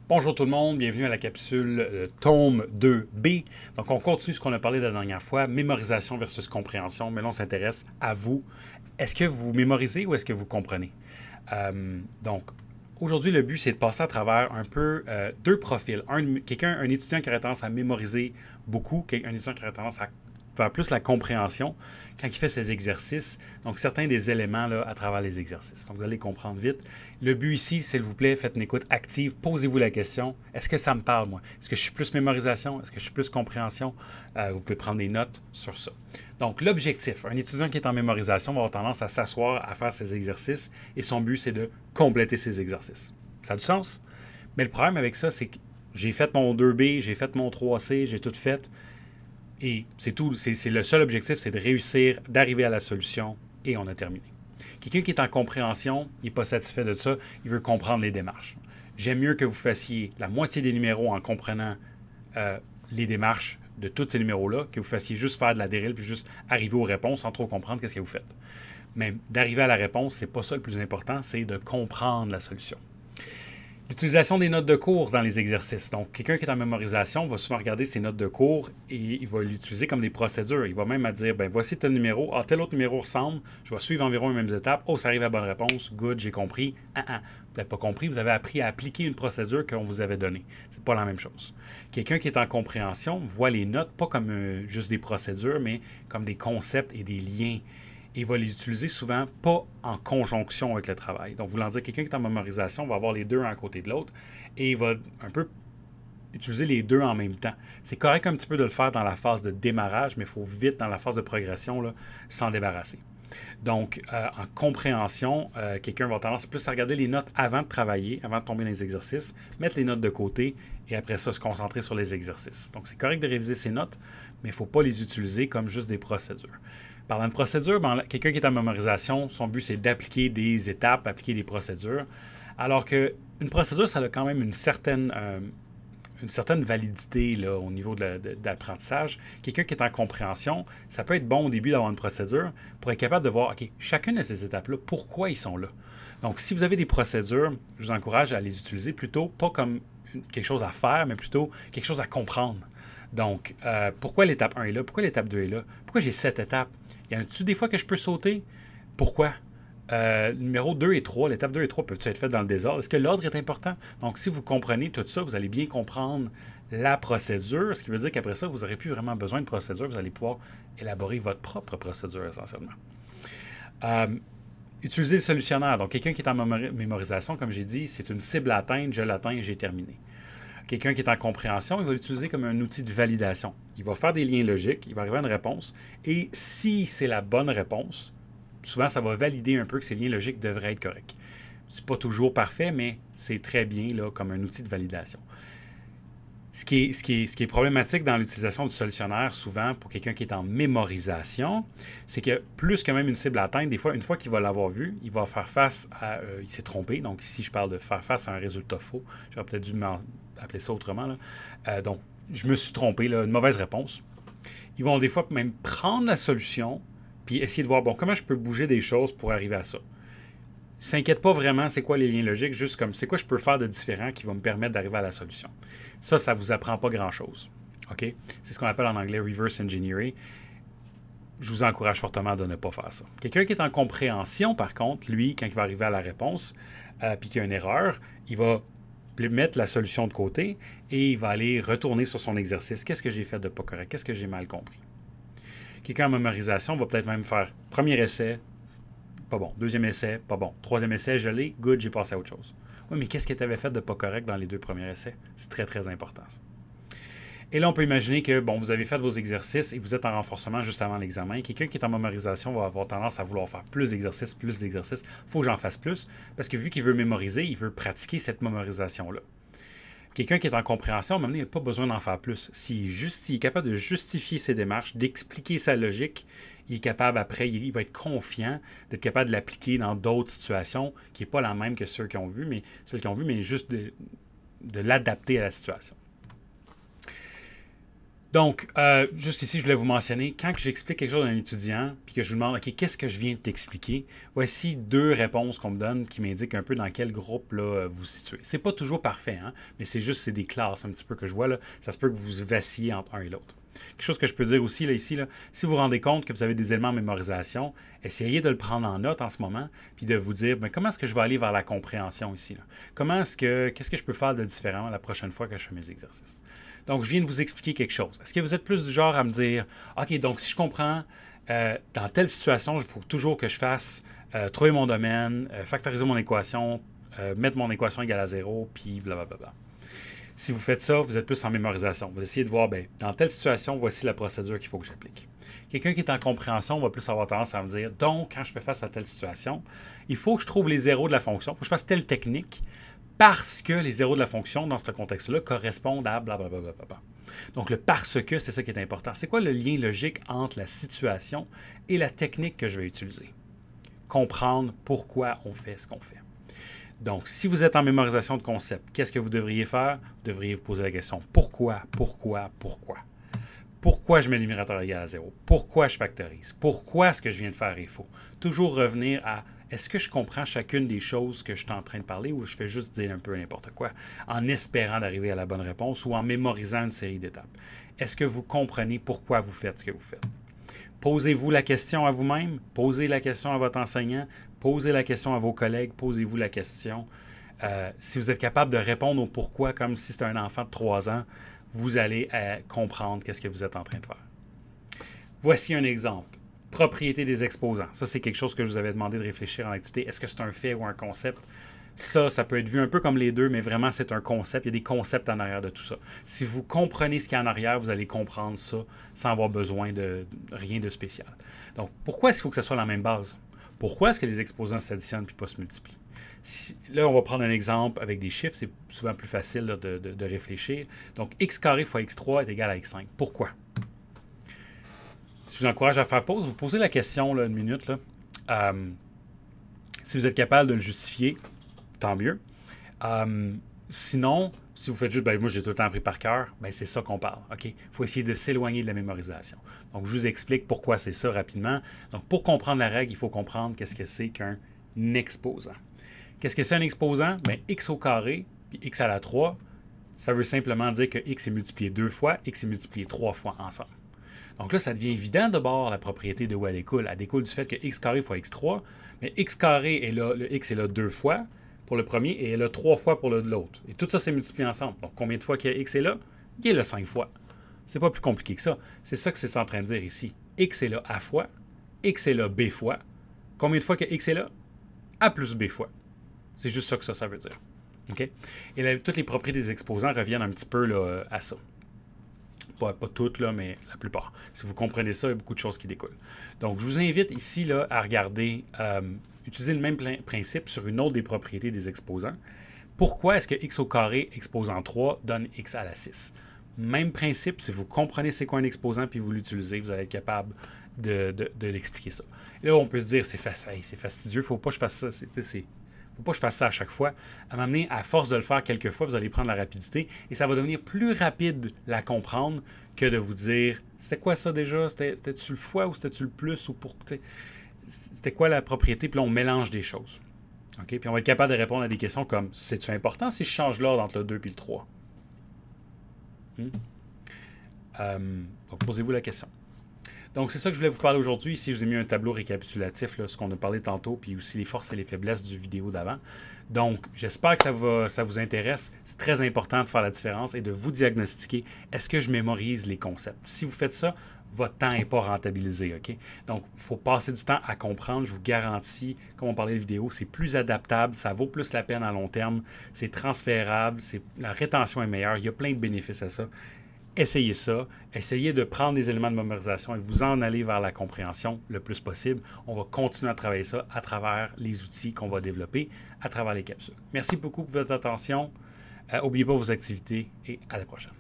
Bonjour tout le monde, bienvenue à la capsule Tome 2B. Donc on continue ce qu'on a parlé la dernière fois, mémorisation versus compréhension, mais là on s'intéresse à vous. Est-ce que vous mémorisez ou est-ce que vous comprenez? Donc aujourd'hui le but c'est de passer à travers un peu deux profils. Un étudiant qui aurait tendance à mémoriser beaucoup, un étudiant qui aurait tendance à faire plus la compréhension quand il fait ses exercices. Donc, certains des éléments là, à travers les exercices. Donc, vous allez comprendre vite. Le but ici, s'il vous plaît, faites une écoute active. Posez-vous la question. Est-ce que ça me parle, moi? Est-ce que je suis plus mémorisation? Est-ce que je suis plus compréhension? Vous pouvez prendre des notes sur ça. Donc, l'objectif, un étudiant qui est en mémorisation va avoir tendance à s'asseoir, à faire ses exercices, et son but, c'est de compléter ses exercices. Ça a du sens? Mais le problème avec ça, c'est que j'ai fait mon 2B, j'ai fait mon 3C, j'ai tout fait. Et c'est tout, c'est le seul objectif, c'est de réussir, d'arriver à la solution et on a terminé. Quelqu'un qui est en compréhension, il n'est pas satisfait de ça, il veut comprendre les démarches. J'aime mieux que vous fassiez la moitié des numéros en comprenant les démarches de tous ces numéros-là, que vous fassiez juste faire de la dérille puis juste arriver aux réponses sans trop comprendre qu'est-ce que vous faites. Mais d'arriver à la réponse, c'est pas ça le plus important, c'est de comprendre la solution. L'utilisation des notes de cours dans les exercices. Donc, quelqu'un qui est en mémorisation va souvent regarder ses notes de cours et il va l'utiliser comme des procédures. Il va même dire, ben voici tel numéro, tel autre numéro ressemble, je vais suivre environ les mêmes étapes. Oh, ça arrive à la bonne réponse, good, j'ai compris. Vous n'avez pas compris, vous avez appris à appliquer une procédure qu'on vous avait donnée. C'est pas la même chose. Quelqu'un qui est en compréhension voit les notes pas comme juste des procédures, mais comme des concepts et des liens. Et il va les utiliser souvent pas en conjonction avec le travail. Donc, voulant dire, quelqu'un qui est en mémorisation va avoir les deux un à côté de l'autre et il va un peu utiliser les deux en même temps. C'est correct un petit peu de le faire dans la phase de démarrage, mais il faut vite, dans la phase de progression, là, s'en débarrasser. Donc, en compréhension, quelqu'un va avoir tendance plus à regarder les notes avant de travailler, avant de tomber dans les exercices, mettre les notes de côté et après ça, se concentrer sur les exercices. Donc, c'est correct de réviser ces notes, mais il ne faut pas les utiliser comme juste des procédures. Parlant de procédure, quelqu'un qui est en mémorisation, son but, c'est d'appliquer des étapes, appliquer des procédures. Alors qu'une procédure, ça a quand même une certaine validité là, au niveau de l'apprentissage. Quelqu'un qui est en compréhension, ça peut être bon au début d'avoir une procédure pour être capable de voir, OK, chacune de ces étapes-là, pourquoi ils sont là. Donc, si vous avez des procédures, je vous encourage à les utiliser plutôt pas comme quelque chose à faire, mais plutôt quelque chose à comprendre. Donc, pourquoi l'étape 1 est là? Pourquoi l'étape 2 est là? Pourquoi j'ai 7 étapes? Y en a-tu des fois que je peux sauter? Pourquoi? Numéro 2 et 3, l'étape 2 et 3 peuvent être faites dans le désordre? Est-ce que l'ordre est important? Donc, si vous comprenez tout ça, vous allez bien comprendre la procédure, ce qui veut dire qu'après ça, vous n'aurez plus vraiment besoin de procédure. Vous allez pouvoir élaborer votre propre procédure essentiellement. Utiliser le solutionnaire. Donc, quelqu'un qui est en mémorisation, comme j'ai dit, c'est une cible à atteindre, je l'atteins, j'ai terminé. Quelqu'un qui est en compréhension, il va l'utiliser comme un outil de validation. Il va faire des liens logiques, il va arriver à une réponse, et si c'est la bonne réponse, souvent ça va valider un peu que ces liens logiques devraient être corrects. C'est pas toujours parfait, mais c'est très bien là, comme un outil de validation. Ce qui est problématique dans l'utilisation du solutionnaire, souvent, pour quelqu'un qui est en mémorisation, c'est que plus que même une cible à atteindre, des fois, une fois qu'il va l'avoir vue, il va faire face à... il s'est trompé, donc ici, je parle de faire face à un résultat faux. J'aurais peut-être dû appeler ça autrement. Là. Donc, je me suis trompé, là, une mauvaise réponse. Ils vont des fois même prendre la solution, puis essayer de voir, bon, comment je peux bouger des choses pour arriver à ça. S'inquiète pas vraiment c'est quoi les liens logiques, juste comme c'est quoi je peux faire de différent qui va me permettre d'arriver à la solution. Ça ne vous apprend pas grand-chose. OK? C'est ce qu'on appelle en anglais reverse engineering. Je vous encourage fortement de ne pas faire ça. Quelqu'un qui est en compréhension, par contre, lui, quand il va arriver à la réponse, puis qu'il y a une erreur, il va mettre la solution de côté et il va aller retourner sur son exercice. Qu'est-ce que j'ai fait de pas correct? Qu'est-ce que j'ai mal compris? Quelqu'un en mémorisation va peut-être même faire premier essai, pas bon. Deuxième essai, pas bon. Troisième essai, je l'ai, good, j'ai passé à autre chose. Oui, mais qu'est-ce que tu avais fait de pas correct dans les deux premiers essais? C'est très, très important, ça. Et là, on peut imaginer que, bon, vous avez fait vos exercices et vous êtes en renforcement juste avant l'examen. Quelqu'un qui est en mémorisation va avoir tendance à vouloir faire plus d'exercices, plus d'exercices. Il faut que j'en fasse plus, parce que vu qu'il veut mémoriser, il veut pratiquer cette mémorisation-là. Quelqu'un qui est en compréhension, maintenant, il n'a pas besoin d'en faire plus. S'il est capable de justifier ses démarches, d'expliquer sa logique, il est capable après, il va être confiant d'être capable de l'appliquer dans d'autres situations qui n'est pas la même que ceux qui ont vu, mais juste de l'adapter à la situation. Donc, juste ici, je voulais vous mentionner, quand j'explique quelque chose à un étudiant, puis que je vous demande, OK, qu'est-ce que je viens de t'expliquer? Voici deux réponses qu'on me donne qui m'indiquent un peu dans quel groupe là, vous situez. C'est pas toujours parfait, hein, mais c'est des classes un petit peu que je vois. Là. Ça se peut que vous vacillez entre un et l'autre. Quelque chose que je peux dire aussi, là, ici, là, si vous vous rendez compte que vous avez des éléments en mémorisation, essayez de le prendre en note en ce moment, puis de vous dire, bien, comment est-ce que je vais aller vers la compréhension ici? Là? Qu'est-ce que je peux faire de différent la prochaine fois que je fais mes exercices? Donc, je viens de vous expliquer quelque chose. Est-ce que vous êtes plus du genre à me dire, OK, donc si je comprends, dans telle situation, il faut toujours que je fasse trouver mon domaine, factoriser mon équation, mettre mon équation égale à 0, puis blablabla. Si vous faites ça, vous êtes plus en mémorisation. Vous essayez de voir, bien, dans telle situation, voici la procédure qu'il faut que j'applique. Quelqu'un qui est en compréhension va plus avoir tendance à me dire, donc, quand je fais face à telle situation, il faut que je trouve les zéros de la fonction, il faut que je fasse telle technique, parce que les zéros de la fonction, dans ce contexte-là, correspondent à blablabla. Donc, le parce que, c'est ça qui est important. C'est quoi le lien logique entre la situation et la technique que je vais utiliser? Comprendre pourquoi on fait ce qu'on fait. Donc, si vous êtes en mémorisation de concepts, qu'est-ce que vous devriez faire? Vous devriez vous poser la question pourquoi? Pourquoi je mets le numérateur égal à 0? Pourquoi je factorise? Pourquoi ce que je viens de faire est faux? Toujours revenir à est-ce que je comprends chacune des choses que je suis en train de parler ou je fais juste dire un peu n'importe quoi en espérant d'arriver à la bonne réponse ou en mémorisant une série d'étapes? Est-ce que vous comprenez pourquoi vous faites ce que vous faites? Posez-vous la question à vous-même, posez la question à votre enseignant, posez la question à vos collègues, posez-vous la question. Si vous êtes capable de répondre au pourquoi comme si c'était un enfant de 3 ans, vous allez comprendre qu'est-ce que vous êtes en train de faire. Voici un exemple. Propriété des exposants. Ça, c'est quelque chose que je vous avais demandé de réfléchir en activité. Est-ce que c'est un fait ou un concept? Ça peut être vu un peu comme les deux, mais vraiment, c'est un concept. Il y a des concepts en arrière de tout ça. Si vous comprenez ce qu'il y a en arrière, vous allez comprendre ça sans avoir besoin de rien de spécial. Donc, pourquoi est-ce qu'il faut que ce soit la même base? Pourquoi est-ce que les exposants s'additionnent puis pas se multiplient? Là, on va prendre un exemple avec des chiffres. C'est souvent plus facile là, de réfléchir. Donc, x carré fois x3 est égal à x5. Pourquoi? Je vous encourage à faire pause. Vous posez la question là, une minute. Là. Si vous êtes capable de le justifier, tant mieux. Sinon, si vous faites juste, ben, moi j'ai tout le temps appris par cœur, ben, c'est ça qu'on parle. Il faut essayer de s'éloigner de la mémorisation. Donc, je vous explique pourquoi c'est ça rapidement. Donc, pour comprendre la règle, il faut comprendre qu'est-ce que c'est qu'un exposant. Qu'est-ce que c'est un exposant? Ben, x au carré, puis x à la 3, ça veut simplement dire que x est multiplié 2 fois, x est multiplié 3 fois ensemble. Donc là, ça devient évident de bord la propriété de où elle découle. Elle découle du fait que x carré fois x3, mais x carré est là, le x est là 2 fois pour le premier et elle a 3 fois pour l'autre. Et tout ça, c'est multiplié ensemble. Donc, combien de fois qu'il y a x est là? Il est là 5 fois. C'est pas plus compliqué que ça. C'est ça que c'est en train de dire ici. X est là a fois, x est là b fois. Combien de fois que x est là? A plus b fois. C'est juste ça que ça veut dire. Okay? Et là, toutes les propriétés des exposants reviennent un petit peu là, à ça. Pas toutes, là, mais la plupart. Si vous comprenez ça, il y a beaucoup de choses qui découlent. Donc, je vous invite ici là, à regarder, utiliser le même principe sur une autre des propriétés des exposants. Pourquoi est-ce que x au carré exposant 3 donne x à la 6? Même principe, si vous comprenez c'est quoi un exposant puis vous l'utilisez, vous allez être capable de l'expliquer ça. Et là, on peut se dire, c'est fastidieux, il ne faut pas que je fasse ça. Faut pas que je fasse ça à chaque fois. À m'amener, à force de le faire quelques fois, vous allez prendre la rapidité et ça va devenir plus rapide la comprendre que de vous dire c'était quoi ça déjà? C'était-tu le fois ou c'était-tu le plus? Ou pour c'était quoi la propriété? Puis là, on mélange des choses. Okay? Puis on va être capable de répondre à des questions comme c'est-tu important si je change l'ordre entre le 2 et le 3? Donc, posez-vous la question. Donc, c'est ça que je voulais vous parler aujourd'hui. Ici, je vous ai mis un tableau récapitulatif, là, ce qu'on a parlé tantôt, puis aussi les forces et les faiblesses du vidéo d'avant. Donc, j'espère que ça vous intéresse. C'est très important de faire la différence et de vous diagnostiquer. Est-ce que je mémorise les concepts? Si vous faites ça, votre temps n'est pas rentabilisé, OK? Donc, il faut passer du temps à comprendre. Je vous garantis, comme on parlait de vidéo, c'est plus adaptable, ça vaut plus la peine à long terme, c'est transférable, la rétention est meilleure, il y a plein de bénéfices à ça. Essayez ça, essayez de prendre des éléments de mémorisation et de vous en aller vers la compréhension le plus possible. On va continuer à travailler ça à travers les outils qu'on va développer, à travers les capsules. Merci beaucoup pour votre attention. N'oubliez pas vos activités et à la prochaine.